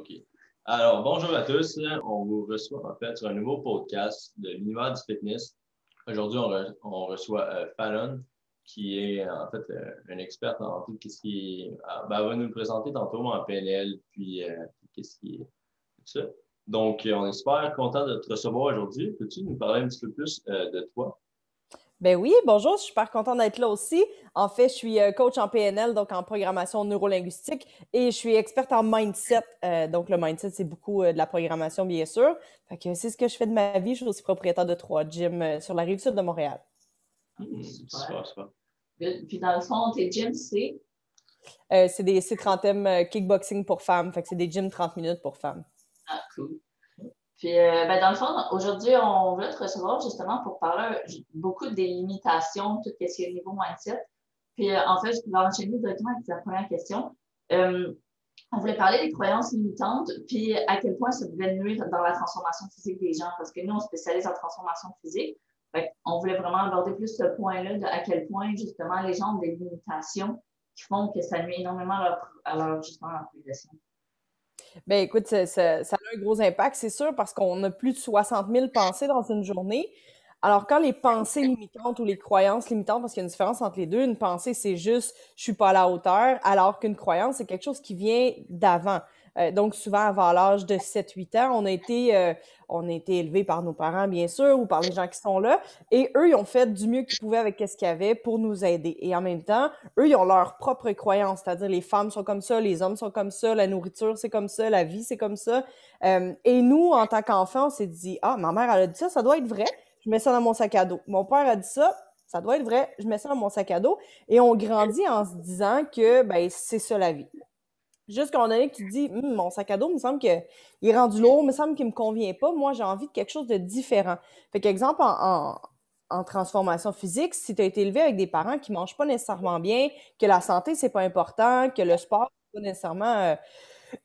OK. Alors, bonjour à tous. On vous reçoit en fait sur un nouveau podcast de l'univers du fitness. Aujourd'hui, on reçoit Fallon, qui est en fait une experte en tout ce qui est. Elle va nous le présenter tantôt en PNL, puis qu'est-ce qui est tout ça. Donc, on est super content de te recevoir aujourd'hui. Peux-tu nous parler un petit peu plus de toi? Ben oui, bonjour, je suis super contente d'être là aussi. En fait, je suis coach en PNL, donc en programmation neurolinguistique, et je suis experte en mindset. Donc, le mindset, c'est beaucoup de la programmation, bien sûr. Fait que c'est ce que je fais de ma vie. Je suis aussi propriétaire de 3 gyms sur la rive sud de Montréal. Super, super. Puis dans le fond, tes gyms, c'est? C'est 30 kickboxing pour femmes. Fait que c'est des gyms 30 minutes pour femmes. Ah, cool. Puis, dans le fond, aujourd'hui, on veut te recevoir justement pour parler beaucoup des limitations, tout ce qui est niveau mindset. Puis, en fait, je vais enchaîner directement avec la première question. On voulait parler des croyances limitantes, puis à quel point ça pouvait nuire dans la transformation physique des gens, parce que nous, on spécialise en transformation physique. On voulait vraiment aborder plus ce point-là de à quel point, justement, les gens ont des limitations qui font que ça nuit énormément à leur progression. Ben écoute, ça a un gros impact, c'est sûr, parce qu'on a plus de 60 000 pensées dans une journée. Alors, quand les pensées limitantes ou les croyances limitantes, parce qu'il y a une différence entre les deux, une pensée, c'est juste je suis pas à la hauteur, alors qu'une croyance, c'est quelque chose qui vient d'avant. Donc, souvent, avant l'âge de 7-8 ans, on a été élevés par nos parents, bien sûr, ou par les gens qui sont là, et eux, ils ont fait du mieux qu'ils pouvaient avec ce qu'ils avaient pour nous aider. Et en même temps, eux, ils ont leurs propres croyances, c'est-à-dire les femmes sont comme ça, les hommes sont comme ça, la nourriture, c'est comme ça, la vie, c'est comme ça. Et nous, en tant qu'enfants, on s'est dit, ah, ma mère, elle a dit ça, ça doit être vrai. Je mets ça dans mon sac à dos. Mon père a dit ça doit être vrai, je mets ça dans mon sac à dos. Et on grandit en se disant que ben, c'est ça la vie. Jusqu'à un moment donné que tu te dis, mon sac à dos, il me semble qu'il est rendu lourd, il me semble qu'il me convient pas. Moi, j'ai envie de quelque chose de différent. Fait qu'exemple, en transformation physique, si tu as été élevé avec des parents qui mangent pas nécessairement bien, que la santé, c'est pas important, que le sport, c'est pas nécessairement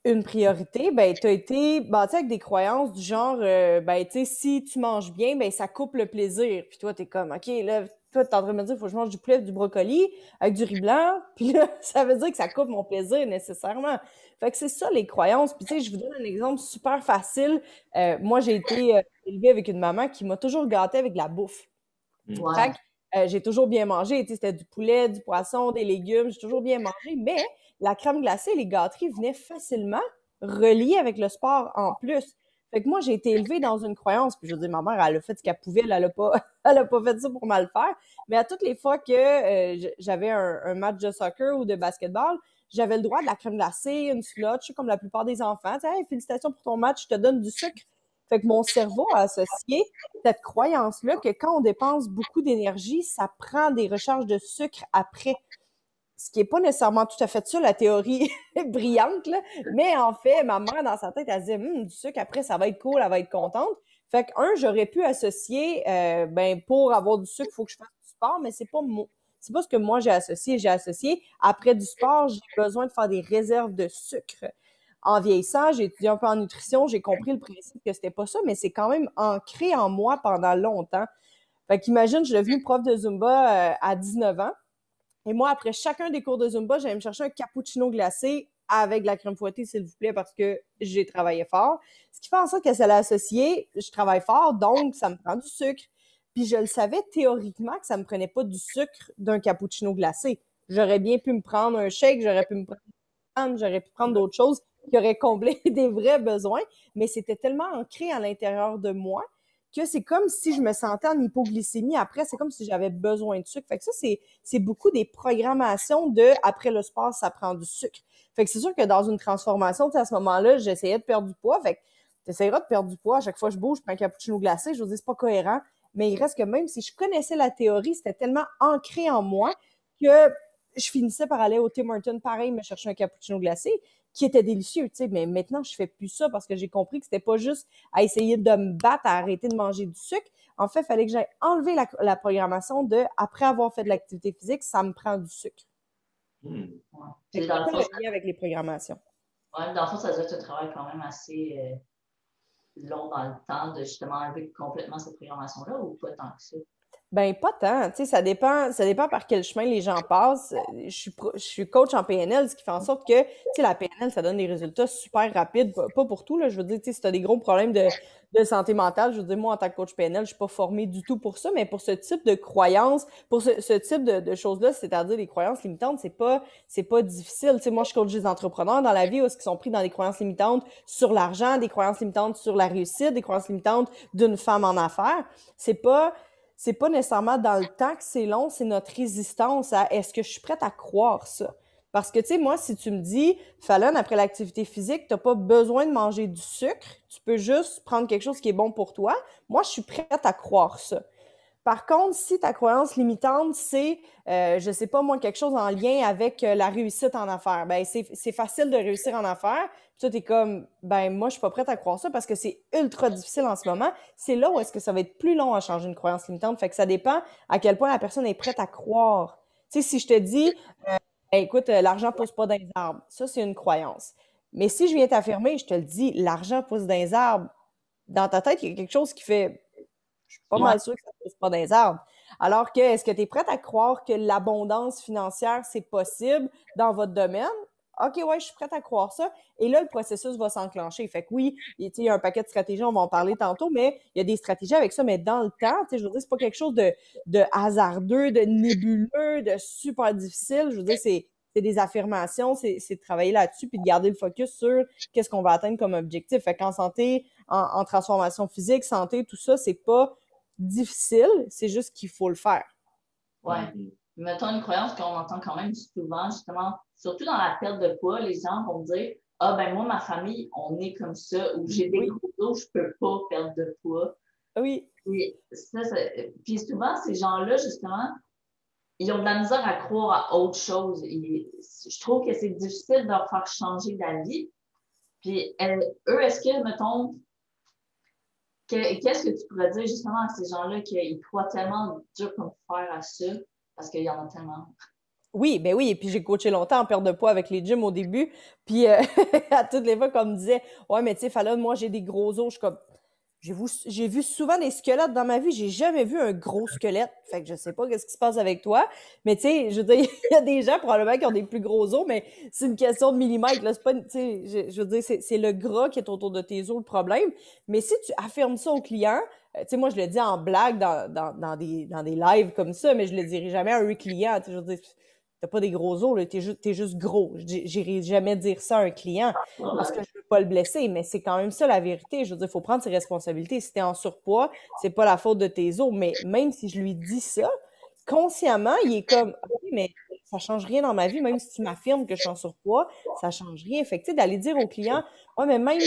une priorité, ben, tu as été bâti avec des croyances du genre, ben, tu sais, si tu manges bien, ben, ça coupe le plaisir. Puis toi, t'es comme, OK, là, toi, t'es en train de me dire, il faut que je mange du poulet, du brocoli avec du riz blanc. Puis là, ça veut dire que ça coupe mon plaisir nécessairement. Fait que c'est ça, les croyances. Puis tu sais, je vous donne un exemple super facile. Moi, j'ai été élevée avec une maman qui m'a toujours gâtée avec de la bouffe. Ouais. Fait que j'ai toujours bien mangé. Tu sais, c'était du poulet, du poisson, des légumes. J'ai toujours bien mangé. Mais la crème glacée et les gâteries venaient facilement reliées avec le sport en plus. Fait que moi, j'ai été élevée dans une croyance. Puis je veux dire, ma mère, elle a fait ce qu'elle pouvait. Elle a pas, elle a pas fait ça pour mal faire. Mais à toutes les fois que j'avais un match de soccer ou de basketball, j'avais le droit de la crème glacée, une slotch, comme la plupart des enfants. Tu sais, hey, félicitations pour ton match, je te donne du sucre. Fait que mon cerveau a associé cette croyance-là que quand on dépense beaucoup d'énergie, ça prend des recharges de sucre après. Ce qui n'est pas nécessairement tout à fait ça, la théorie brillante, là. Mais en fait, ma mère, dans sa tête, elle se disait, du sucre, après, ça va être cool, elle va être contente. Fait que, j'aurais pu associer, ben, pour avoir du sucre, il faut que je fasse du sport, mais c'est pas ce que moi j'ai associé. J'ai associé, après du sport, j'ai besoin de faire des réserves de sucre. En vieillissant, j'ai étudié un peu en nutrition, j'ai compris le principe que c'était pas ça, mais c'est quand même ancré en moi pendant longtemps. Fait qu'imagine, je suis devenue prof de Zumba à 19 ans. Et moi, après chacun des cours de Zumba, j'allais me chercher un cappuccino glacé avec de la crème fouettée, s'il vous plaît, parce que j'ai travaillé fort. Ce qui fait en sorte que ça l'a associé, je travaille fort, donc ça me prend du sucre. Puis je le savais théoriquement que ça me prenait pas du sucre d'un cappuccino glacé. J'aurais bien pu me prendre un shake, j'aurais pu prendre d'autres choses qui auraient comblé des vrais besoins, mais c'était tellement ancré à l'intérieur de moi que c'est comme si je me sentais en hypoglycémie après, c'est comme si j'avais besoin de sucre. Fait que ça, c'est beaucoup des programmations de après le sport, ça prend du sucre. Fait que c'est sûr que dans une transformation, à ce moment-là, j'essayais de perdre du poids. Fait que t'essayeras de perdre du poids. À chaque fois que je bouge, je prends un cappuccino glacé. Je vous dis, c'est pas cohérent. Mais il reste que même si je connaissais la théorie, c'était tellement ancré en moi que je finissais par aller au Tim Hortons, pareil, me chercher un cappuccino glacé qui était délicieux, tu sais, mais maintenant, je fais plus ça parce que j'ai compris que c'était pas juste à essayer de me battre, à arrêter de manger du sucre. En fait, il fallait que j'aille enlever la programmation de, après avoir fait de l'activité physique, ça me prend du sucre. Ouais. C'est Dans le ça fond, le lien avec les programmations. ouais, dans le fond, ça veut dire que tu travailles quand même assez long dans le temps de justement enlever complètement cette programmation-là ou pas tant que ça? Ben, pas tant. Tu sais, ça dépend par quel chemin les gens passent. Je suis coach en PNL, ce qui fait en sorte que, tu sais, la PNL, ça donne des résultats super rapides. Pas pour tout, là. Je veux dire, tu sais, si tu as des gros problèmes de santé mentale, je veux dire, moi, en tant que coach PNL, je suis pas formée du tout pour ça, mais pour ce type de croyances, pour ce type de choses-là, c'est-à-dire les croyances limitantes, c'est pas difficile. Tu sais, moi, je coach des entrepreneurs dans la vie où ils sont pris dans des croyances limitantes sur l'argent, des croyances limitantes sur la réussite, des croyances limitantes d'une femme en affaires. C'est pas c'est pas nécessairement dans le temps que c'est long, c'est notre résistance à est-ce que je suis prête à croire ça? Parce que, tu sais, moi, si tu me dis, Fallon, après l'activité physique, tu n'as pas besoin de manger du sucre, tu peux juste prendre quelque chose qui est bon pour toi, moi, je suis prête à croire ça. Par contre, si ta croyance limitante, c'est, je sais pas moi, quelque chose en lien avec la réussite en affaires, ben c'est facile de réussir en affaires. Puis toi, t'es comme, ben moi, je suis pas prête à croire ça parce que c'est ultra difficile en ce moment. C'est là où est-ce que ça va être plus long à changer une croyance limitante. Fait que ça dépend à quel point la personne est prête à croire. Tu sais, si je te dis, hey, écoute, l'argent pousse pas dans les arbres, ça, c'est une croyance. Mais si je viens t'affirmer, je te le dis, l'argent pousse dans les arbres, dans ta tête, il y a quelque chose qui fait pas Ouais. mal sûr que ça ne pousse pas dans les arbres. Alors que, est-ce que tu es prête à croire que l'abondance financière, c'est possible dans votre domaine? OK, ouais, je suis prête à croire ça. Et là, le processus va s'enclencher. Fait que oui, il y a un paquet de stratégies, on va en parler tantôt, mais il y a des stratégies avec ça, mais dans le temps, je veux dire, c'est pas quelque chose de hasardeux, de nébuleux, de super difficile. Je veux dire, c'est des affirmations, c'est de travailler là-dessus, puis de garder le focus sur qu'est-ce qu'on va atteindre comme objectif. Fait qu'en santé, en transformation physique, santé, tout ça, c'est pas difficile, c'est juste qu'il faut le faire. Ouais. Mettons une croyance qu'on entend quand même souvent, justement, surtout dans la perte de poids, les gens vont dire ah, ben moi, ma famille, on est comme ça, ou j'ai des Oui, gros os, je peux pas perdre de poids. oui, Puis souvent, ces gens-là, justement, ils ont de la misère à croire à autre chose. Je trouve que c'est difficile de leur faire changer d'avis. Puis eux, est-ce que, mettons, qu'est-ce que tu pourrais dire justement à ces gens-là qu'ils croient tellement dur comme faire à ça parce qu'il y en a tellement. oui, ben oui, et puis j'ai coaché longtemps en perte de poids avec les gyms au début, puis à toutes les fois qu'on me disait « Ouais, mais tu sais, Fallon, moi j'ai des gros os », je suis comme j'ai vu souvent des squelettes dans ma vie, j'ai jamais vu un gros squelette. Fait que je sais pas qu'est-ce qui se passe avec toi, mais tu sais, je veux dire, il y a des gens probablement qui ont des plus gros os, mais c'est une question de millimètres, là, c'est pas, tu sais, je veux dire, c'est le gras qui est autour de tes os le problème. Mais si tu affirmes ça au client, tu sais, moi je le dis en blague dans des lives comme ça, mais je le dirai jamais à un client, tu sais, je veux dire, t'as pas des gros os, là, t'es juste gros. J'irai jamais dire ça à un client parce que je veux pas le blesser, mais c'est quand même ça la vérité. Je veux dire, il faut prendre ses responsabilités. Si t'es en surpoids, c'est pas la faute de tes os, mais même si je lui dis ça, consciemment, il est comme, OK, mais ça change rien dans ma vie, même si tu m'affirmes que je suis en surpoids, ça change rien. Fait que, tu sais, d'aller dire au client, ouais, mais même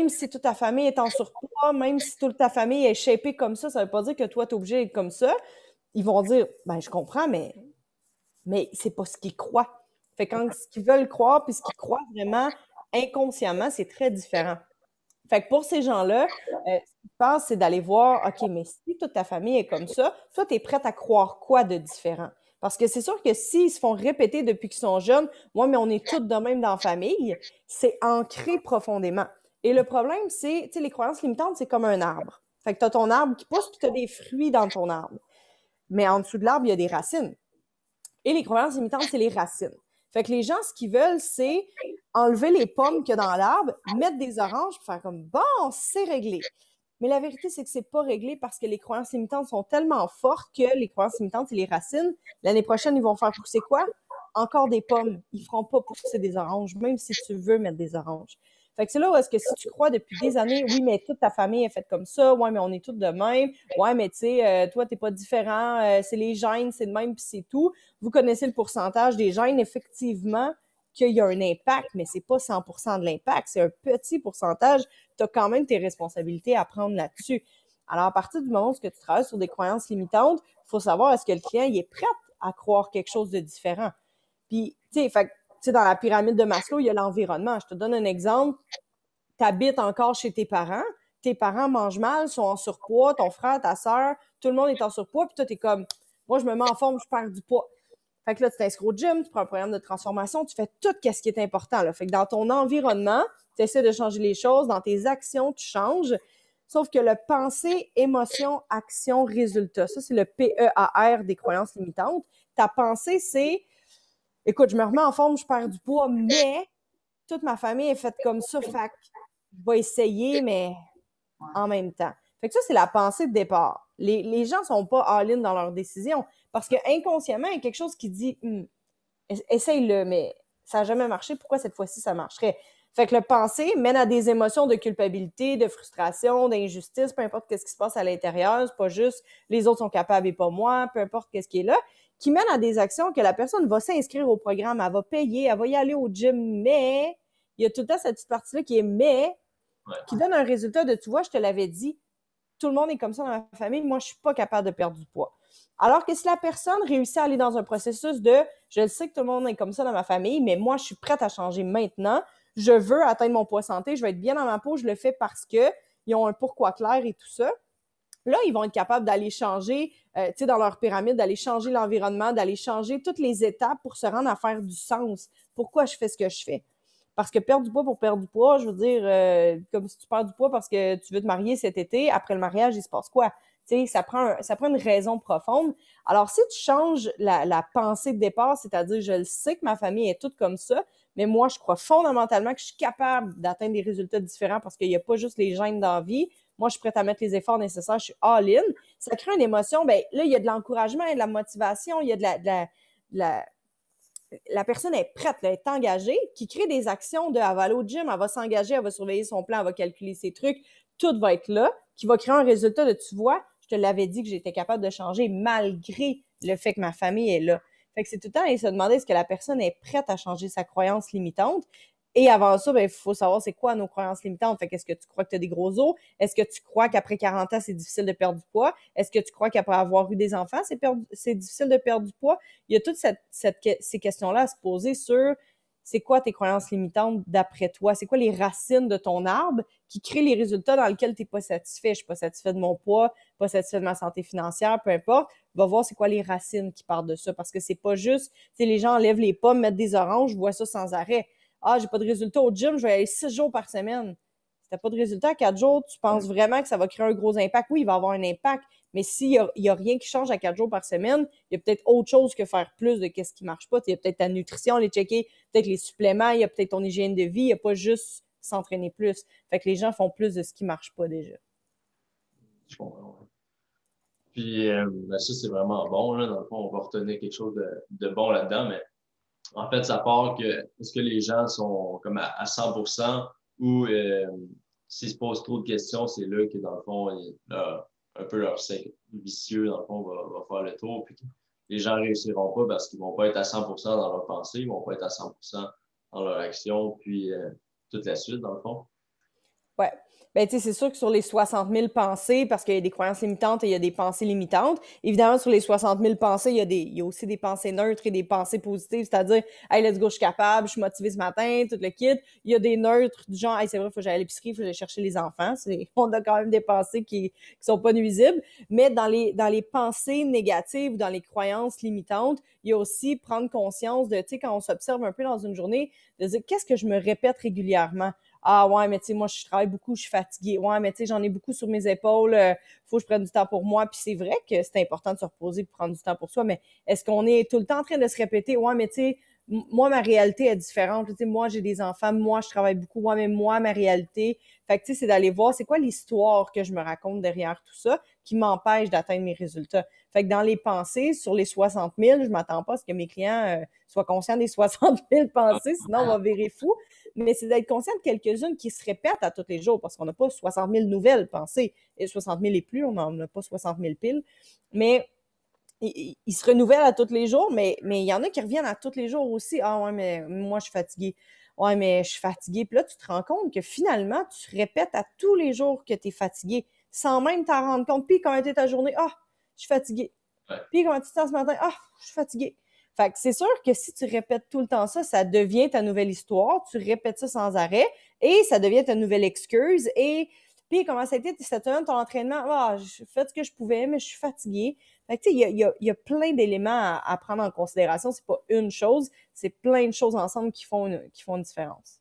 si toute ta famille est en surpoids, même si toute ta famille est shapée comme ça veut pas dire que toi, t'es obligé d'être comme ça. Ils vont dire, ben, je comprends, mais c'est pas ce qu'ils croient. Fait que quand ce qu'ils veulent croire puis ce qu'ils croient vraiment inconsciemment, c'est très différent. Fait que pour ces gens-là, ce qu'ils pensent, c'est d'aller voir, OK, mais si toute ta famille est comme ça, toi, tu es prête à croire quoi de différent? Parce que c'est sûr que s'ils se font répéter depuis qu'ils sont jeunes, moi, mais on est toutes de même dans la famille, c'est ancré profondément. Et le problème, c'est, tu sais, les croyances limitantes, c'est comme un arbre. Fait que tu as ton arbre qui pousse, puis tu as des fruits dans ton arbre. Mais en dessous de l'arbre, il y a des racines. Et les croyances limitantes, c'est les racines. Fait que les gens, ce qu'ils veulent, c'est enlever les pommes qu'il y a dans l'arbre, mettre des oranges, puis faire comme bon, c'est réglé. Mais la vérité, c'est que c'est pas réglé parce que les croyances limitantes sont tellement fortes que les croyances limitantes et les racines, l'année prochaine, ils vont faire pousser quoi? Encore des pommes. Ils feront pas pousser des oranges, même si tu veux mettre des oranges. Fait que c'est là où est-ce que si tu crois depuis des années, oui, mais toute ta famille est faite comme ça, ouais, mais on est toutes de même, ouais, mais tu sais, toi, t'es pas différent, c'est les gènes, c'est de même, puis c'est tout. Vous connaissez le pourcentage des gènes, effectivement, qu'il y a un impact, mais c'est pas 100% de l'impact, c'est un petit pourcentage. Tu as quand même tes responsabilités à prendre là-dessus. Alors, à partir du moment où tu travailles sur des croyances limitantes, il faut savoir est-ce que le client il est prêt à croire quelque chose de différent. Puis, tu sais, dans la pyramide de Maslow, il y a l'environnement. Je te donne un exemple. Tu habites encore chez tes parents mangent mal, sont en surpoids, ton frère, ta soeur, tout le monde est en surpoids, puis toi, tu es comme, moi, je me mets en forme, je perds du poids. Fait que là, tu t'inscris au gym, tu prends un programme de transformation, tu fais tout ce qui est important. Là. Fait que dans ton environnement, tu essaies de changer les choses, dans tes actions, tu changes. sauf que le pensée, émotion, action, résultat. Ça, c'est le PEAR des croyances limitantes. Ta pensée, c'est « Écoute, je me remets en forme, je perds du poids, mais toute ma famille est faite comme ça, fait que je vais essayer, mais en même temps. » Fait que ça, c'est la pensée de départ. Les gens sont pas all-in dans leurs décisions parce que inconsciemment, il y a quelque chose qui dit essaye-le, mais ça n'a jamais marché, pourquoi cette fois-ci ça marcherait? Fait que le penser mène à des émotions de culpabilité, de frustration, d'injustice, peu importe ce qui se passe à l'intérieur, c'est pas juste les autres sont capables et pas moi, peu importe ce qui est là, qui mène à des actions que la personne va s'inscrire au programme, elle va payer, elle va y aller au gym, mais il y a tout le temps cette petite partie-là qui est mais, qui donne un résultat de, tu vois, je te l'avais dit, tout le monde est comme ça dans ma famille, moi, je suis pas capable de perdre du poids. Alors que si la personne réussit à aller dans un processus de « je sais que tout le monde est comme ça dans ma famille, mais moi, je suis prête à changer maintenant, je veux atteindre mon poids santé, je veux être bien dans ma peau, je le fais parce qu'ils ont un pourquoi clair et tout ça », là, ils vont être capables d'aller changer, tu sais, dans leur pyramide, d'aller changer l'environnement, d'aller changer toutes les étapes pour se rendre à faire du sens. Pourquoi je fais ce que je fais? Parce que perdre du poids pour perdre du poids, je veux dire, comme si tu perds du poids parce que tu veux te marier cet été, après le mariage, il se passe quoi? Tu sais, ça prend une raison profonde. Alors, si tu changes la pensée de départ, c'est-à-dire, je le sais que ma famille est toute comme ça, mais moi, je crois fondamentalement que je suis capable d'atteindre des résultats différents parce qu'il n'y a pas juste les gènes d'envie. Moi, je suis prête à mettre les efforts nécessaires, je suis all-in. Ça crée une émotion. Ben là, il y a de l'encouragement, il y a de la motivation, il y a la personne est prête, là, elle est engagée, qui crée des actions de, elle va aller au gym, elle va s'engager, elle va surveiller son plan, elle va calculer ses trucs, tout va être là, qui va créer un résultat de, tu vois, je te l'avais dit que j'étais capable de changer malgré le fait que ma famille est là. Fait que c'est tout le temps aller se demander est-ce que la personne est prête à changer sa croyance limitante. Et avant ça, ben, il faut savoir c'est quoi nos croyances limitantes. Fait qu'est-ce que tu crois que tu as des gros os? Est-ce que tu crois qu'après 40 ans, c'est difficile de perdre du poids? Est-ce que tu crois qu'après avoir eu des enfants, c'est difficile de perdre du poids? Il y a toutes ces questions-là à se poser sur c'est quoi tes croyances limitantes d'après toi? C'est quoi les racines de ton arbre qui créent les résultats dans lesquels tu n'es pas satisfait? Je suis pas satisfait de mon poids, pas satisfait de ma santé financière, peu importe. Va voir c'est quoi les racines qui partent de ça. Parce que c'est pas juste, tu sais, les gens enlèvent les pommes, mettent des oranges, je vois ça sans arrêt. Ah, j'ai pas de résultat au gym, je vais aller 6 jours par semaine. Si t'as pas de résultat à 4 jours, tu penses vraiment que ça va créer un gros impact? Oui, il va avoir un impact, mais s'il y a rien qui change à 4 jours par semaine, il y a peut-être autre chose que faire plus de ce qui marche pas. Il y a peut-être ta nutrition, les checker, peut-être les suppléments, il y a peut-être ton hygiène de vie, il n'y a pas juste s'entraîner plus. Fait que les gens font plus de ce qui marche pas déjà. Je comprends. Puis, ben ça, c'est vraiment bon, là. Dans le fond, on va retenir quelque chose de bon là-dedans, mais en fait, ça part que est-ce que les gens sont comme à 100% ou s'ils se posent trop de questions, c'est là que, dans le fond, un peu leur cercle vicieux, dans le fond, va faire le tour. Puis les gens réussiront pas parce qu'ils vont pas être à 100% dans leur pensée, ils vont pas être à 100% dans leur action, puis toute la suite, dans le fond. Ouais. Ben, tu sais, c'est sûr que sur les 60 000 pensées, parce qu'il y a des croyances limitantes et il y a des pensées limitantes, évidemment, sur les 60 000 pensées, il y a aussi des pensées neutres et des pensées positives, c'est-à-dire, hey, let's go, je suis capable, je suis motivée ce matin, tout le kit. Il y a des neutres du genre, hey, c'est vrai, il faut que j'aille à l'épicerie, il faut que j'aille chercher les enfants. On a quand même des pensées qui sont pas nuisibles. Mais dans les pensées négatives ou dans les croyances limitantes, il y a aussi prendre conscience de, tu sais, quand on s'observe un peu dans une journée, de dire, qu'est-ce que je me répète régulièrement? Ah ouais, mais tu sais, moi, je travaille beaucoup, je suis fatiguée. Ouais, mais tu sais, j'en ai beaucoup sur mes épaules. Faut que je prenne du temps pour moi. Puis c'est vrai que c'est important de se reposer pour prendre du temps pour soi, mais est-ce qu'on est tout le temps en train de se répéter? Ouais, mais tu sais, moi, ma réalité est différente. Tu sais, moi, j'ai des enfants, moi, je travaille beaucoup. Ouais, mais moi, ma réalité. Fait que tu sais, c'est d'aller voir c'est quoi l'histoire que je me raconte derrière tout ça qui m'empêche d'atteindre mes résultats. Fait que dans les pensées, sur les 60 000, je m'attends pas à ce que mes clients soient conscients des 60 000 pensées, sinon on va virer fou. Mais c'est d'être conscient de quelques-unes qui se répètent à tous les jours, parce qu'on n'a pas 60 000 nouvelles pensées. Et 60 000 et plus, on n'en a pas 60 000 piles. Mais ils se renouvellent à tous les jours, mais il y en a qui reviennent à tous les jours aussi. Ah ouais, mais moi, je suis fatiguée. Ouais, mais je suis fatiguée. Puis là, tu te rends compte que finalement, tu répètes à tous les jours que tu es fatiguée, sans même t'en rendre compte. Puis, comment était ta journée? Ah, je suis fatiguée. Puis, comment tu te sens ce matin? Ah, je suis fatiguée. Fait que c'est sûr que si tu répètes tout le temps ça, ça devient ta nouvelle histoire. Tu répètes ça sans arrêt et ça devient ta nouvelle excuse. Et puis, comment ça a été cette semaine, ton entraînement? Ah, j'ai fait ce que je pouvais, mais je suis fatiguée. Fait que, tu sais, il y a plein d'éléments à prendre en considération. C'est pas une chose, c'est plein de choses ensemble qui font une différence.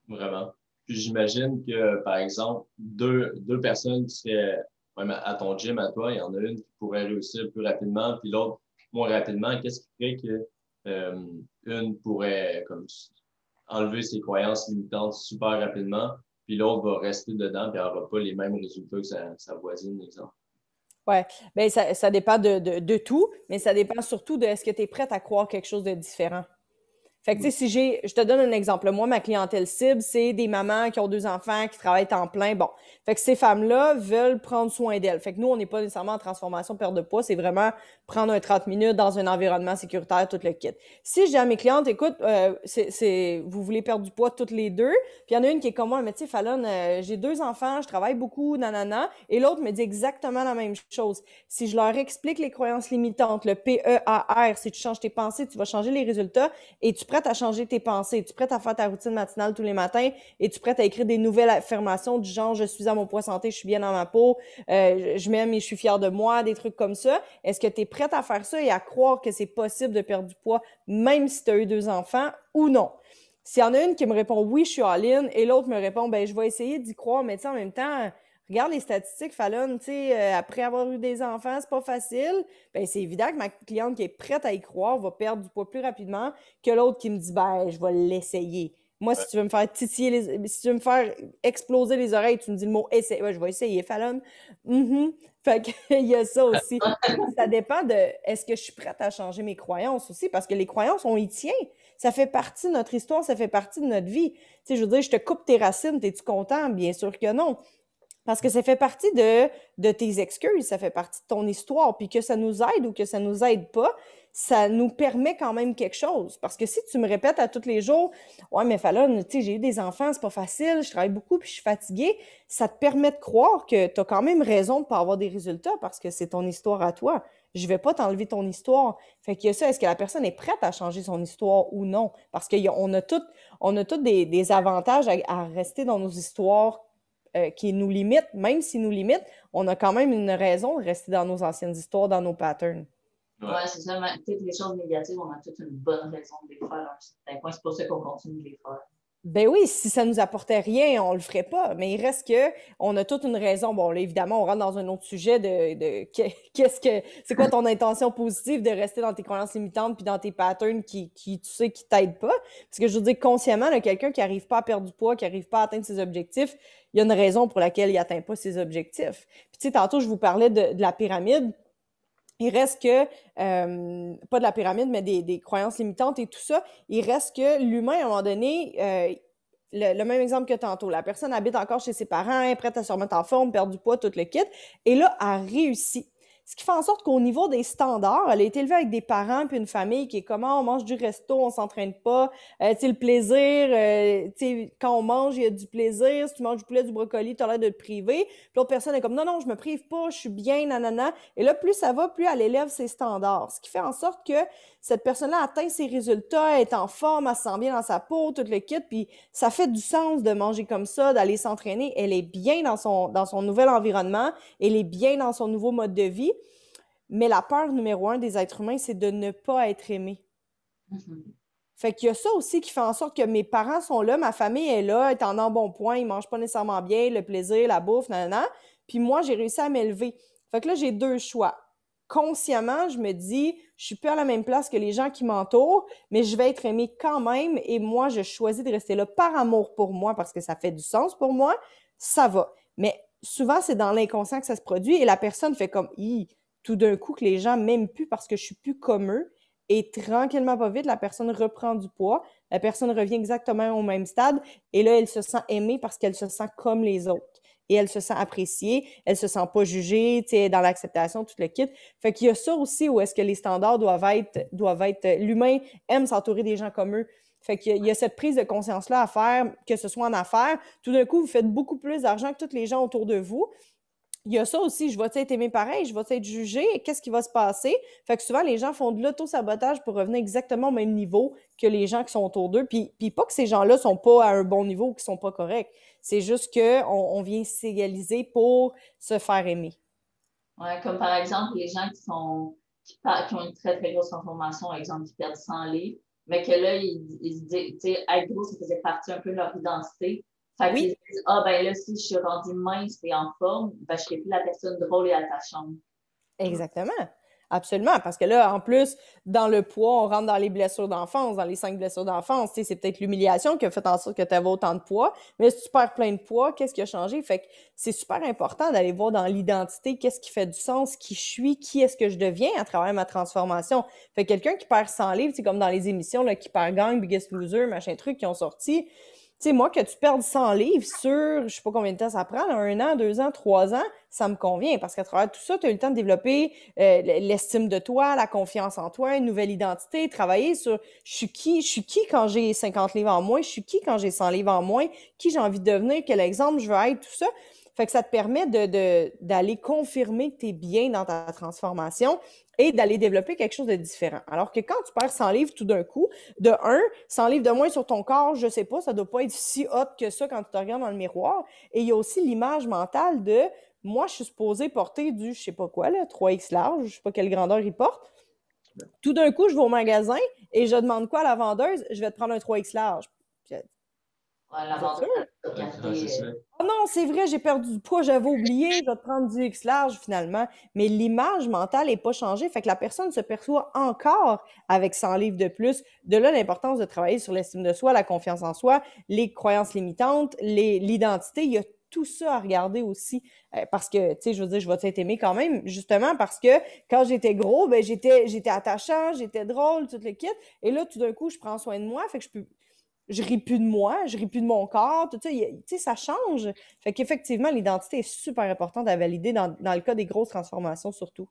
Vraiment. Puis j'imagine que, par exemple, deux personnes qui seraient même à ton gym, à toi, il y en a une qui pourrait réussir plus rapidement, puis l'autre moins rapidement. Qu'est-ce qui ferait que une pourrait comme enlever ses croyances limitantes super rapidement, puis l'autre va rester dedans, puis elle n'aura pas les mêmes résultats que sa voisine, exemple? Ouais, bien, ça dépend de tout, mais ça dépend surtout de est-ce que tu es prête à croire quelque chose de différent. Fait que, tu sais, je te donne un exemple. Moi, ma clientèle cible, c'est des mamans qui ont 2 enfants, qui travaillent temps plein. Bon. Fait que ces femmes-là veulent prendre soin d'elles. Fait que nous, on n'est pas nécessairement en transformation perte de poids. C'est vraiment prendre un 30 minutes dans un environnement sécuritaire, tout le kit. Si je dis à mes clientes, écoute, vous voulez perdre du poids toutes les deux, puis il y en a une qui est comme moi, mais tu sais, Fallon, j'ai 2 enfants, je travaille beaucoup, nanana, et l'autre me dit exactement la même chose. Si je leur explique les croyances limitantes, le PEAR, si tu changes tes pensées, tu vas changer les résultats. Es-tu prête à changer tes pensées? Es-tu prête à faire ta routine matinale tous les matins? Es-tu prête à écrire des nouvelles affirmations du genre « Je suis à mon poids santé, je suis bien dans ma peau, je m'aime et je suis fière de moi », des trucs comme ça? Est-ce que tu es prête à faire ça et à croire que c'est possible de perdre du poids même si tu as eu 2 enfants ou non? S'il y en a une qui me répond « Oui, je suis all-in » et l'autre me répond « Ben, je vais essayer d'y croire, mais tu sais, en même temps… » Regarde les statistiques, Fallon, tu sais, après avoir eu des enfants, c'est pas facile. Ben, c'est évident que ma cliente qui est prête à y croire va perdre du poids plus rapidement que l'autre qui me dit, ben, je vais l'essayer. Moi, si tu veux me faire titiller si tu veux me faire exploser les oreilles, tu me dis le mot essayer. Ouais, je vais essayer, Fallon. Fait qu'il y a ça aussi. Ça dépend de est-ce que je suis prête à changer mes croyances aussi, parce que les croyances, on y tient. Ça fait partie de notre histoire, ça fait partie de notre vie. Tu sais, je veux dire, je te coupe tes racines, es-tu content? Bien sûr que non. Parce que ça fait partie de tes excuses, ça fait partie de ton histoire. Puis que ça nous aide ou que ça nous aide pas, ça nous permet quand même quelque chose. Parce que si tu me répètes à tous les jours, ouais, mais Fallon, tu sais, j'ai eu des enfants, c'est pas facile, je travaille beaucoup puis je suis fatiguée, ça te permet de croire que tu as quand même raison de pas avoir des résultats parce que c'est ton histoire à toi. Je vais pas t'enlever ton histoire. Fait qu'il y a ça, est-ce que la personne est prête à changer son histoire ou non? Parce qu'on a toutes des avantages à rester dans nos histoires qui nous limitent, même s'ils nous limitent, on a quand même une raison de rester dans nos anciennes histoires, dans nos patterns. Ouais, c'est ça. Peut-être les choses négatives, on a toute une bonne raison de les faire à un certain point. C'est pour ça qu'on continue de les faire. Ben oui, si ça nous apportait rien, on le ferait pas. Mais il reste que on a toute une raison. Bon, là, évidemment, on rentre dans un autre sujet c'est quoi ton intention positive de rester dans tes croyances limitantes puis dans tes patterns qui tu sais, qui t'aident pas. Parce que je veux dire, consciemment, là, quelqu'un qui arrive pas à perdre du poids, qui arrive pas à atteindre ses objectifs, il y a une raison pour laquelle il atteint pas ses objectifs. Puis tu sais, tantôt, je vous parlais de la pyramide. Il reste que, pas de la pyramide, mais des croyances limitantes et tout ça, il reste que l'humain, à un moment donné, le même exemple que tantôt, la personne habite encore chez ses parents, est prête à se remettre en forme, perdre du poids, tout le kit, et là, elle réussit. Ce qui fait en sorte qu'au niveau des standards, elle a été élevée avec des parents puis une famille qui est comment on mange du resto, on s'entraîne pas, tu sais, le plaisir, tu sais, quand on mange, il y a du plaisir, si tu manges du poulet, du brocoli, tu as l'air de te priver. Puis l'autre personne est comme non, je me prive pas, je suis bien, nanana. Et là, plus ça va, plus elle élève ses standards. Ce qui fait en sorte que cette personne-là atteint ses résultats, elle est en forme, elle se sent bien dans sa peau, tout le kit, puis ça fait du sens de manger comme ça, d'aller s'entraîner. Elle est bien dans son nouvel environnement, elle est bien dans son nouveau mode de vie. Mais la peur numéro 1 des êtres humains, c'est de ne pas être aimé. Fait qu'il y a ça aussi qui fait en sorte que mes parents sont là, ma famille est là, est en embonpoint, ils mangent pas nécessairement bien, le plaisir, la bouffe, nanana. Puis moi, j'ai réussi à m'élever. Fait que là, j'ai 2 choix. Consciemment, je me dis, je suis plus à la même place que les gens qui m'entourent, mais je vais être aimée quand même et moi, je choisis de rester là par amour pour moi parce que ça fait du sens pour moi, ça va. Mais souvent, c'est dans l'inconscient que ça se produit et la personne fait comme, tout d'un coup, que les gens m'aiment plus parce que je suis plus comme eux. Et tranquillement, pas vite, la personne reprend du poids. La personne revient exactement au même stade. Et là, elle se sent aimée parce qu'elle se sent comme les autres. Et elle se sent appréciée. Elle se sent pas jugée, tu sais, dans l'acceptation, tout le kit. Fait qu'il y a ça aussi où est-ce que les standards doivent être, l'humain aime s'entourer des gens comme eux. Fait qu'il y a cette prise de conscience-là à faire, que ce soit en affaires. Tout d'un coup, vous faites beaucoup plus d'argent que tous les gens autour de vous. Il y a ça aussi, je vais être aimé pareil, je vais être jugé, qu'est-ce qui va se passer? Fait que souvent, les gens font de l'auto-sabotage pour revenir exactement au même niveau que les gens qui sont autour d'eux. Puis pas que ces gens-là sont pas à un bon niveau ou qui sont pas corrects. C'est juste qu'on vient s'égaliser pour se faire aimer. Ouais, comme par exemple, les gens qui ont une très, très grosse transformation, par exemple, qui perdent 100 livres, mais que là, ils se disent, tu sais, être gros, ça faisait partie un peu de leur identité. Fait qu'ils Oui. se disent, ah, ben là, si je suis rendue mince et en forme, ben, je serai plus la personne drôle et attachante. Exactement. Absolument. Parce que là, en plus, dans le poids, on rentre dans les blessures d'enfance, dans les 5 blessures d'enfance. Tu sais, c'est peut-être l'humiliation qui a fait en sorte que tu avais autant de poids. Mais si tu perds plein de poids, qu'est-ce qui a changé? Fait que c'est super important d'aller voir dans l'identité qu'est-ce qui fait du sens, qui je suis, qui est-ce que je deviens à travers ma transformation. Fait que quelqu'un qui perd 100 livres, c'est comme dans les émissions, là, qui perd gang, Biggest Loser, machin truc, qui ont sorti. Tu sais, moi, que tu perdes 100 livres sur, je sais pas combien de temps ça prend, là, 1 an, 2 ans, 3 ans, ça me convient parce qu'à travers tout ça, tu as eu le temps de développer l'estime de toi, la confiance en toi, une nouvelle identité, travailler sur je suis qui quand j'ai 50 livres en moins, je suis qui quand j'ai 100 livres en moins, qui j'ai envie de devenir, quel exemple je veux être, tout ça. Fait que ça te permet d'aller confirmer que tu es bien dans ta transformation et d'aller développer quelque chose de différent. Alors que quand tu perds 100 livres tout d'un coup, de 100 livres de moins sur ton corps, je sais pas, ça doit pas être si hot que ça quand tu te regardes dans le miroir. Et il y a aussi l'image mentale de moi, je suis supposée porter du, je sais pas quoi, là, 3X large, je sais pas quelle grandeur il porte. Tout d'un coup, je vais au magasin et je demande quoi à la vendeuse? Je vais te prendre un 3X large. Puis, Ouais, la vous êtes vendeuse, sûr? elle va regarder. Oh non, c'est vrai, j'ai perdu du poids, j'avais oublié, je vais te prendre du X large finalement. Mais l'image mentale n'est pas changée. Fait que la personne se perçoit encore avec 100 livres de plus. De là, l'importance de travailler sur l'estime de soi, la confiance en soi, les croyances limitantes, l'identité. Il y a tout ça à regarder aussi. Parce que, tu sais, je veux dire, je vais t'être aimé quand même, justement parce que quand j'étais gros, ben j'étais attachant, j'étais drôle, tout le kit. Et là, tout d'un coup, je prends soin de moi. Fait que je ris plus de moi, je ris plus de mon corps, tout ça, tu sais, ça change. Fait qu'effectivement, l'identité est super importante à valider dans le cas des grosses transformations, surtout.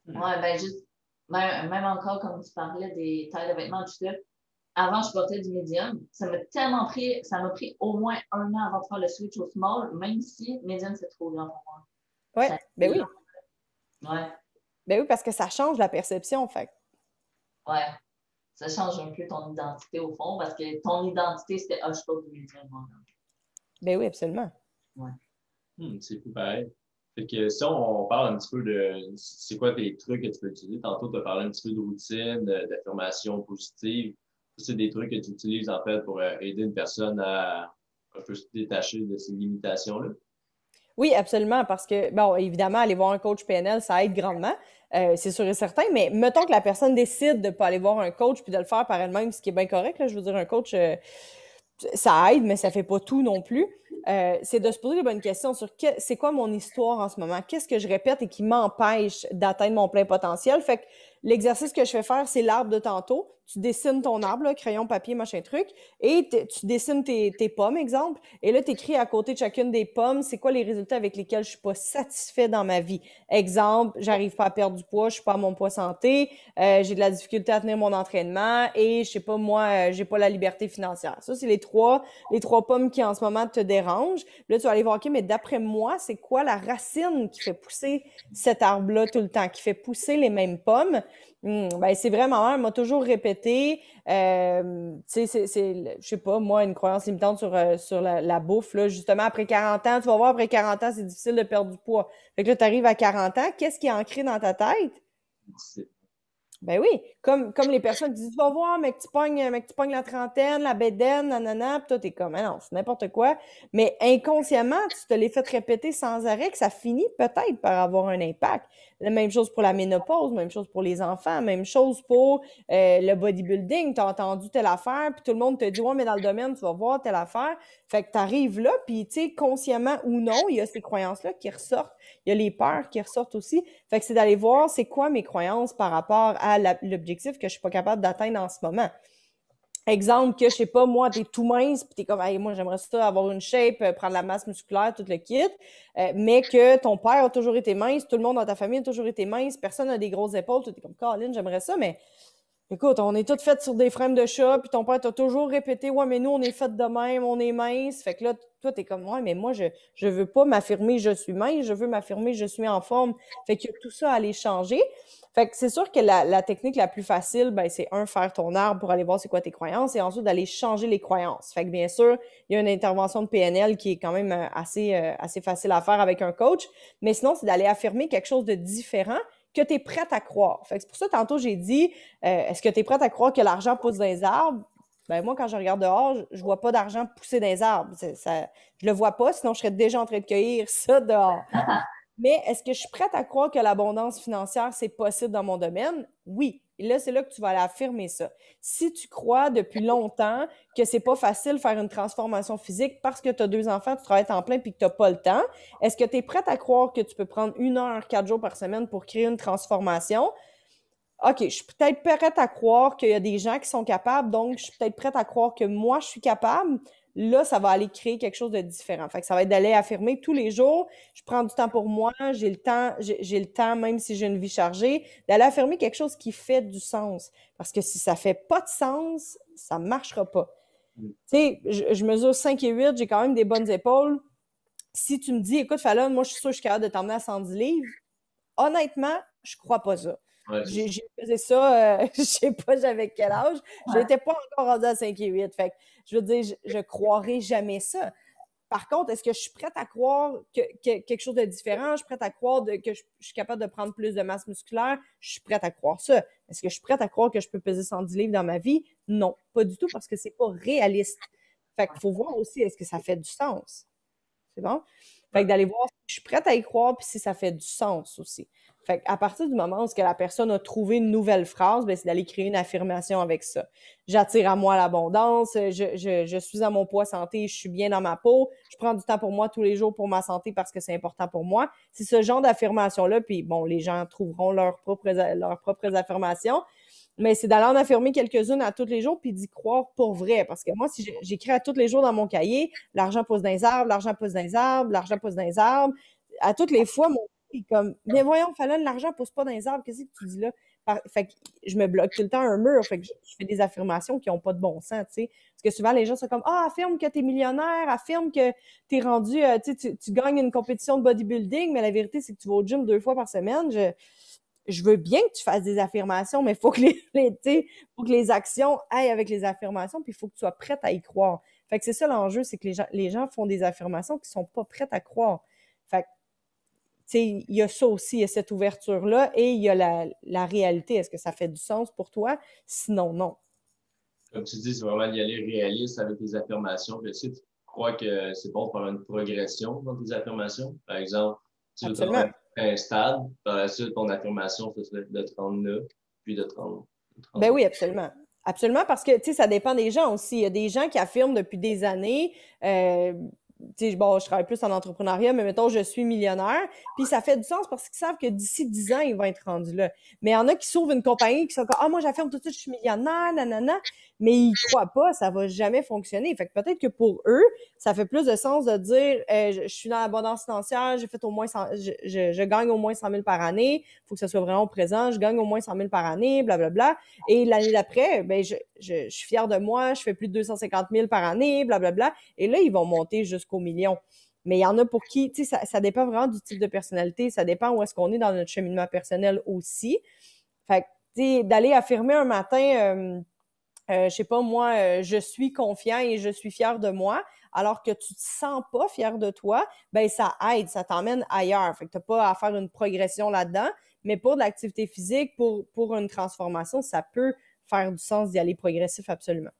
Ouais, ben juste, même encore, comme tu parlais des tailles de vêtements, tout ça, avant, je portais du medium. Ça m'a pris au moins 1 an avant de faire le switch au small, même si medium, c'est trop grand pour moi. Ouais, Ça, ben oui. ouais, Ben oui, parce que ça change la perception, fait. ouais. Ça change un peu ton identité au fond, parce que ton identité, c'était ah, je porte du medium, moi. Ben oui, absolument. Ouais. C'est fou pareil. Fait que si on parle un petit peu de c'est quoi tes trucs que tu peux utiliser, tantôt tu as parlé un petit peu de routine, d'affirmation positive. C'est des trucs que tu utilises en fait pour aider une personne à un peu se détacher de ces limitations-là. Oui, absolument, parce que, bon, évidemment, aller voir un coach PNL, ça aide grandement, c'est sûr et certain, mais mettons que la personne décide de ne pas aller voir un coach puis de le faire par elle-même, ce qui est bien correct, là, je veux dire, un coach, ça aide, mais ça fait pas tout non plus. C'est de se poser les bonnes questions sur c'est quoi mon histoire en ce moment, qu'est-ce que je répète et qui m'empêche d'atteindre mon plein potentiel. Fait que l'exercice que je fais faire, c'est l'arbre de tantôt. Tu dessines ton arbre, là, crayon, papier, machin truc, et tu dessines tes pommes, exemple, et là, tu écris à côté de chacune des pommes, c'est quoi les résultats avec lesquels je suis pas satisfait dans ma vie. Exemple, j'arrive pas à perdre du poids, je suis pas à mon poids santé, j'ai de la difficulté à tenir mon entraînement et je sais pas, moi, j'ai pas la liberté financière. Ça, c'est les trois pommes qui en ce moment te dérangent. Là, tu vas aller voir, OK, mais d'après moi, c'est quoi la racine qui fait pousser cet arbre-là tout le temps, qui fait pousser les mêmes pommes? Ben, c'est vraiment, elle m'a toujours répété, tu sais, je sais pas, moi, une croyance limitante sur la bouffe, là, justement, après 40 ans, tu vas voir, après 40 ans, c'est difficile de perdre du poids. Fait que là, tu arrives à 40 ans, qu'est-ce qui est ancré dans ta tête? C'est Ben oui, comme les personnes qui disent, tu vas voir, mais que tu pognes la trentaine, la bédaine, nanana, pis toi, t'es comme, ah non, c'est n'importe quoi. Mais inconsciemment, tu te l'es fait répéter sans arrêt que ça finit peut-être par avoir un impact. La même chose pour la ménopause, même chose pour les enfants, même chose pour le bodybuilding. T'as entendu telle affaire, puis tout le monde te dit, ouais, mais dans le domaine, tu vas voir telle affaire. Fait que t'arrives là, puis tu sais, consciemment ou non, il y a ces croyances-là qui ressortent. Il y a les peurs qui ressortent aussi. Fait que c'est d'aller voir c'est quoi mes croyances par rapport à l'objectif que je suis pas capable d'atteindre en ce moment. Exemple que, je sais pas, moi, t'es tout mince, puis t'es comme, hey, moi, j'aimerais ça avoir une shape, prendre la masse musculaire, tout le kit, mais que ton père a toujours été mince, tout le monde dans ta famille a toujours été mince, personne n'a des grosses épaules, tu t'es comme, Caroline, j'aimerais ça, mais écoute, on est toutes faites sur des frames de chat, puis ton père t'a toujours répété, ouais, mais nous, on est faites de même, on est mince. Fait que là, toi, t'es comme, ouais, mais moi, je veux pas m'affirmer, je suis mince, je veux m'affirmer, je suis en forme. Fait que tout ça à aller changer. Fait que c'est sûr que la technique la plus facile, ben, c'est faire ton arbre pour aller voir c'est quoi tes croyances et ensuite d'aller changer les croyances. Fait que bien sûr, il y a une intervention de PNL qui est quand même assez facile à faire avec un coach. Mais sinon, c'est d'aller affirmer quelque chose de différent que tu es prête à croire. Fait que c'est pour ça, tantôt, j'ai dit, est-ce que tu es prête à croire que l'argent pousse dans les arbres? Ben moi, quand je regarde dehors, je vois pas d'argent pousser dans les arbres. Je le vois pas, sinon je serais déjà en train de cueillir ça dehors. Mais est-ce que je suis prête à croire que l'abondance financière, c'est possible dans mon domaine? Oui. Et là, c'est là que tu vas aller affirmer ça. Si tu crois depuis longtemps que c'est pas facile de faire une transformation physique parce que tu as 2 enfants, tu travailles à temps plein puis que tu n'as pas le temps, est-ce que tu es prête à croire que tu peux prendre 1 heure, 4 jours par semaine pour créer une transformation? OK, je suis peut-être prête à croire qu'il y a des gens qui sont capables, donc je suis peut-être prête à croire que moi, je suis capable. Là, ça va aller créer quelque chose de différent. Fait que ça va être d'aller affirmer tous les jours, je prends du temps pour moi, j'ai le temps, même si j'ai une vie chargée, d'aller affirmer quelque chose qui fait du sens. Parce que si ça fait pas de sens, ça marchera pas. Tu sais, je mesure 5 et 8, j'ai quand même des bonnes épaules. Si tu me dis, écoute, Fallon, moi, je suis sûre que je suis capable de t'emmener à 110 livres, honnêtement, je crois pas ça. Ouais, J'ai fait ça, je sais pas j'avais quel âge. Je n'étais pas encore rendue à 5 et 8. Fait que, je veux dire, je croirais jamais ça. Par contre, est-ce que je suis prête à croire que quelque chose de différent? Je suis prête à croire que je suis capable de prendre plus de masse musculaire? Je suis prête à croire ça. Est-ce que je suis prête à croire que je peux peser 110 livres dans ma vie? Non, pas du tout, parce que c'est pas réaliste. Fait qu'il faut voir aussi, est-ce que ça fait du sens? C'est bon? Fait que d'aller voir si je suis prête à y croire, puis si ça fait du sens aussi. Fait qu'à partir du moment où la personne a trouvé une nouvelle phrase, ben, c'est d'aller créer une affirmation avec ça. J'attire à moi l'abondance, je suis à mon poids santé, je suis bien dans ma peau, je prends du temps pour moi tous les jours pour ma santé parce que c'est important pour moi. C'est ce genre d'affirmation-là, puis bon, les gens trouveront leurs propres affirmations, mais c'est d'aller en affirmer quelques-unes à tous les jours puis d'y croire pour vrai. Parce que moi, si j'écris à tous les jours dans mon cahier, l'argent pousse dans les arbres, l'argent pousse dans les arbres, l'argent pousse dans les arbres, à toutes les fois, mon est comme, mais voyons, Fallon, l'argent pousse pas dans les arbres, qu'est-ce que tu dis là? Fait que je me bloque tout le temps un mur, fait que je fais des affirmations qui n'ont pas de bon sens, tu sais. Parce que souvent, les gens sont comme, ah, affirme que tu es millionnaire, affirme que tu es rendu, tu gagnes une compétition de bodybuilding, mais la vérité, c'est que tu vas au gym 2 fois par semaine. Je veux bien que tu fasses des affirmations, mais il faut que faut que les actions aillent avec les affirmations, puis il faut que tu sois prête à y croire. Fait que c'est ça l'enjeu, c'est que les gens font des affirmations qui sont pas prêtes à croire. Fait que, tu sais, il y a ça aussi, il y a cette ouverture-là, et il y a la réalité. Est-ce que ça fait du sens pour toi? Sinon, non. Comme tu dis, c'est vraiment d'y aller réaliste avec tes affirmations. Puis si tu crois que c'est bon de faire une progression dans tes affirmations, par exemple, tu veux te rendre à un stade, par la suite, ton affirmation, ce serait de te rendre là, puis de te rendre. Ben oui, absolument. Absolument, parce que, tu sais, ça dépend des gens aussi. Il y a des gens qui affirment depuis des années, tu sais, bon, je travaille plus en entrepreneuriat, mais mettons, je suis millionnaire, puis ça fait du sens parce qu'ils savent que d'ici 10 ans, ils vont être rendus là. Mais il y en a qui s'ouvrent une compagnie qui sont comme, ah, moi, j'affirme tout de suite, je suis millionnaire, nanana, mais ils croient pas, ça va jamais fonctionner. Fait que peut-être que pour eux, ça fait plus de sens de dire, je suis dans l'abondance financière, j'ai fait au moins je gagne au moins 100 000 par année, faut que ça soit vraiment présent, je gagne au moins 100 000 par année, blablabla. Et l'année d'après, ben, je suis fière de moi, je fais plus de 250 000 par année, blablabla. Et là, ils vont monter jusqu'au million. Mais il y en a pour qui, tu sais, ça dépend vraiment du type de personnalité, ça dépend où est-ce qu'on est dans notre cheminement personnel aussi. Fait que, tu sais, d'aller affirmer un matin, je sais pas, moi, je suis confiant et je suis fier de moi, alors que tu te sens pas fier de toi, ben ça aide, ça t'emmène ailleurs. Fait que t'as pas à faire une progression là-dedans, mais pour de l'activité physique, pour une transformation, ça peut faire du sens d'y aller progressif, absolument.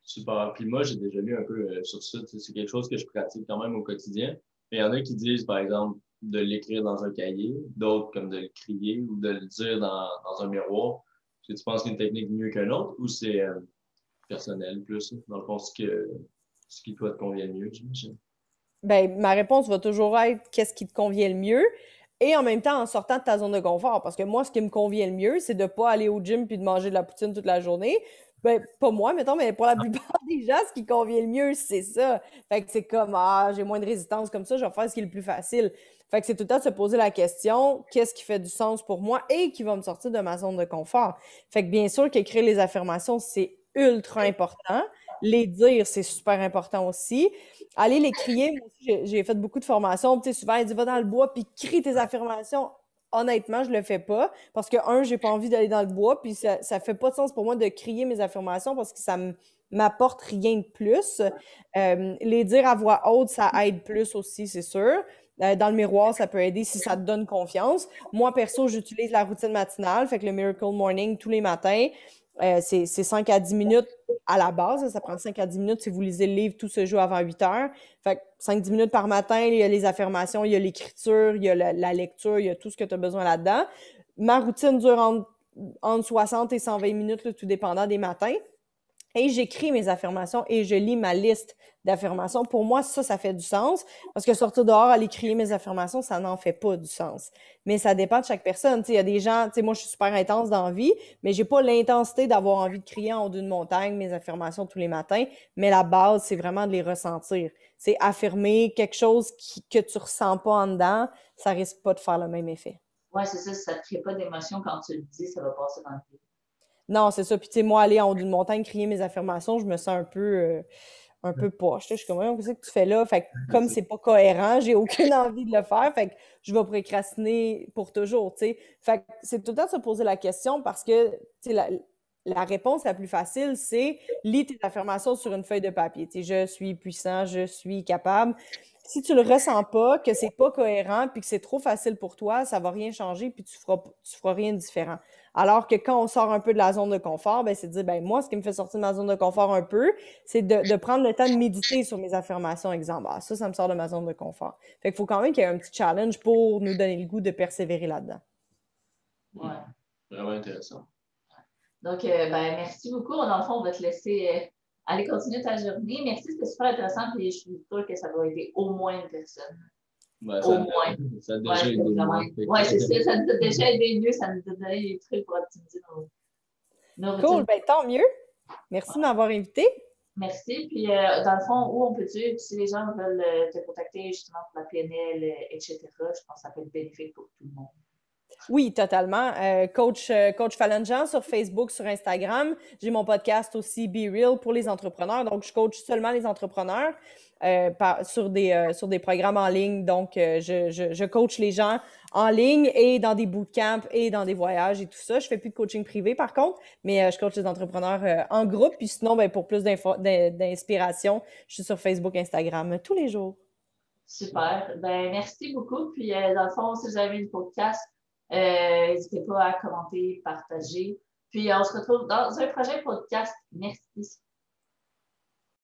Super. Puis moi, j'ai déjà lu un peu sur ça. C'est quelque chose que je pratique quand même au quotidien. Mais il y en a qui disent, par exemple, de l'écrire dans un cahier, d'autres comme de le crier ou de le dire dans un miroir. Est-ce que tu penses qu'une technique mieux qu'une autre ou c'est personnel plus, dans le fond, ce qui toi te convient le mieux, j'imagine? Ben, ma réponse va toujours être qu'est-ce qui te convient le mieux et en même temps en sortant de ta zone de confort. Parce que moi, ce qui me convient le mieux, c'est de pas aller au gym puis de manger de la poutine toute la journée. Ben, pas moi, mettons, mais pour la plupart des gens, ce qui convient le mieux, c'est ça. Fait que c'est comme, ah, j'ai moins de résistance comme ça, je vais faire ce qui est le plus facile. Fait que c'est tout le temps de se poser la question, qu'est-ce qui fait du sens pour moi et qui va me sortir de ma zone de confort. Fait que bien sûr qu'écrire les affirmations, c'est ultra important. Les dire, c'est super important aussi. Aller les crier, moi aussi, j'ai fait beaucoup de formations. Tu sais, souvent, ils disent, va dans le bois puis crie tes affirmations. Honnêtement, je le fais pas parce que, j'ai pas envie d'aller dans le bois puis ça fait pas de sens pour moi de crier mes affirmations parce que ça m'apporte rien de plus. Les dire à voix haute, ça aide plus aussi, c'est sûr. Dans le miroir, ça peut aider si ça te donne confiance. Moi, perso, j'utilise la routine matinale, fait que le Miracle Morning tous les matins. C'est 5 à 10 minutes à la base, ça prend 5 à 10 minutes si vous lisez le livre, tout se joue avant 8 heures. Fait que 5-10 minutes par matin, il y a les affirmations, il y a l'écriture, il y a la lecture, il y a tout ce que tu as besoin là-dedans. Ma routine dure entre 60 et 120 minutes, là, tout dépendant des matins. Et j'écris mes affirmations et je lis ma liste d'affirmations. Pour moi, ça fait du sens. Parce que sortir dehors, aller crier mes affirmations, ça n'en fait pas du sens. Mais ça dépend de chaque personne. Il y a des gens, moi, je suis super intense dans la vie, mais j'ai pas l'intensité d'avoir envie de crier en haut d'une montagne mes affirmations tous les matins. Mais la base, c'est vraiment de les ressentir. C'est affirmer quelque chose que tu ressens pas en dedans, ça risque pas de faire le même effet. Ouais, c'est ça. Si ça ne te crée pas d'émotion quand tu le dis, ça va passer dans le vide. Non, c'est ça. Puis, tu sais, moi, aller en haut d'une montagne, crier mes affirmations, je me sens un peu poche. Je suis comme, qu'est-ce que tu fais là? Fait que, comme c'est pas cohérent, j'ai aucune envie de le faire. Fait que je vais procrastiner pour toujours, tu sais. Fait que c'est tout le temps de se poser la question parce que, tu sais, la réponse la plus facile, c'est lis tes affirmations sur une feuille de papier. Tu sais, je suis puissant, je suis capable. Si tu le ressens pas, que c'est pas cohérent, puis que c'est trop facile pour toi, ça va rien changer, puis tu feras rien de différent. Alors que quand on sort un peu de la zone de confort, ben c'est de dire, ben moi, ce qui me fait sortir de ma zone de confort un peu, c'est de prendre le temps de méditer sur mes affirmations. Exemple, ça me sort de ma zone de confort. Fait qu'il faut quand même qu'il y ait un petit challenge pour nous donner le goût de persévérer là-dedans. Ouais. Vraiment intéressant. Donc, merci beaucoup. Dans le fond, on va te laisser aller continuer ta journée. Merci, c'était super intéressant. Puis je suis sûre que ça doit aider au moins une personne. Ouais, au moins. Ça a déjà aidé moins. Oui, c'est ça. Ça nous a déjà aidé mieux. Ça nous a donné des trucs pour optimiser nos routines. Cool. Ben, tant mieux. Merci de m'avoir invité. Merci. Puis, dans le fond, où on peut-tu, si les gens veulent te contacter justement pour la PNL, etc., je pense que ça peut être bénéfique pour tout le monde. Oui, totalement. Coach Fallon Jean sur Facebook, sur Instagram. J'ai mon podcast aussi Be Real pour les entrepreneurs. Donc, je coach seulement les entrepreneurs sur des programmes en ligne. Donc, je coach les gens en ligne et dans des bootcamps et dans des voyages et tout ça. Je fais plus de coaching privé par contre, mais je coach les entrepreneurs en groupe. Puis sinon, ben, pour plus d'inspiration, je suis sur Facebook, Instagram tous les jours. Super. Ben, merci beaucoup. Puis, dans le fond, si vous avez une podcast, n'hésitez pas à commenter, partager. Puis, on se retrouve dans un prochain podcast. Merci.